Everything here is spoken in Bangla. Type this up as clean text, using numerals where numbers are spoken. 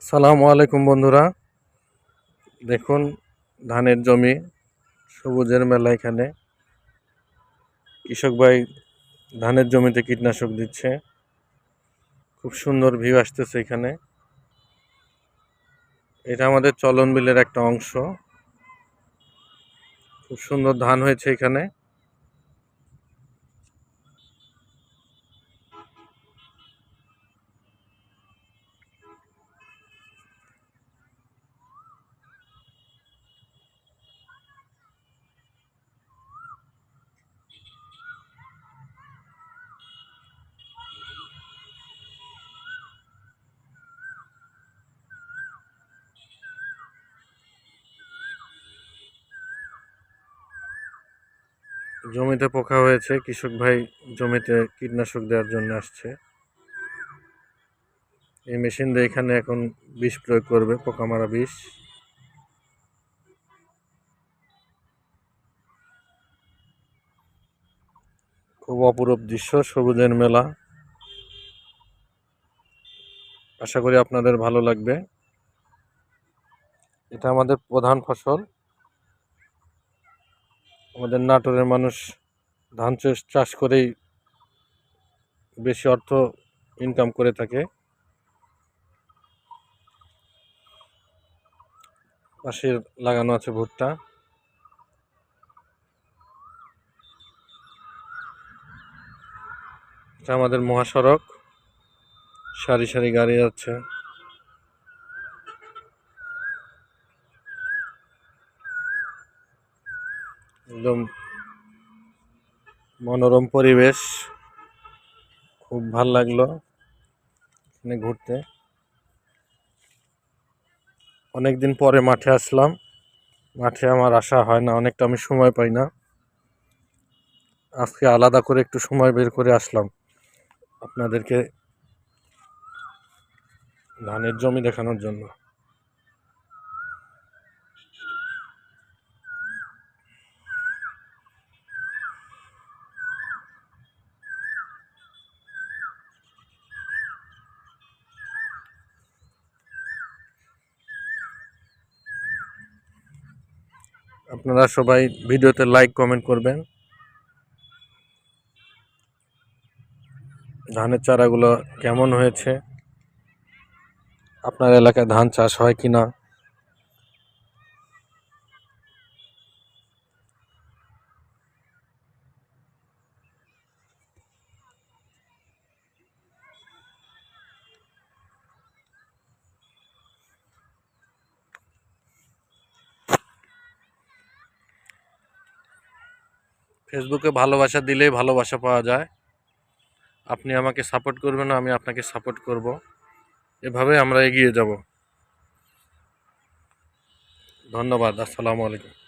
সালামু আলাইকুম বন্ধুরা, দেখুন ধানের জমি, সবুজের মেলা। এখানে কৃষক ভাই ধানের জমিতে কীটনাশক দিচ্ছে। খুব সুন্দর ভিউ আসতেছে এখানে। এটা আমাদের চলন বিলের একটা অংশ। খুব সুন্দর ধান হয়েছে এখানে। জমিতে পোকা হয়েছে, কৃষক ভাই জমিতে কীটনাশক দেওয়ার জন্য আসছে। এই মেশিন দিয়ে এখানে এখন বিষ প্রয়োগ করবে, পোকা মারা বিষ। খুব অপরূপ দৃশ্য, সবুজের মেলা। আশা করি আপনাদের ভালো লাগবে। এটা আমাদের প্রধান ফসল। আমাদের নাটোরের মানুষ ধান চাষ করেই বেশি অর্থ ইনকাম করে থাকে। পাশে লাগানো আছে ভুট্টা। এটা আমাদের মহাসড়ক, সারি সারি গাড়ি যাচ্ছে। একদম মনোরম পরিবেশ, খুব ভাল লাগলো এখানে ঘুরতে। অনেকদিন পরে মাঠে আসলাম। মাঠে আমার আসা হয় না, অনেকটা আমি সময় পাই না। আজকে আলাদা করে একটু সময় বের করে আসলাম আপনাদেরকে ধানের জমি দেখানোর জন্য। আপনারা সবাই ভিডিওতে লাইক কমেন্ট করবেন। ধানের চারাগুলো কেমন হয়েছে, আপনার এলাকায় ধান চাষ হয় কিনা। ফেসবুকে ভালোবাসা দিলেই ভালোবাসা পাওয়া যায়। আপনি আমাকে সাপোর্ট করবেন, আমি আপনাকে সাপোর্ট করব। এভাবে আমরা এগিয়ে যাব। ধন্যবাদ। আসসালামু আলাইকুম।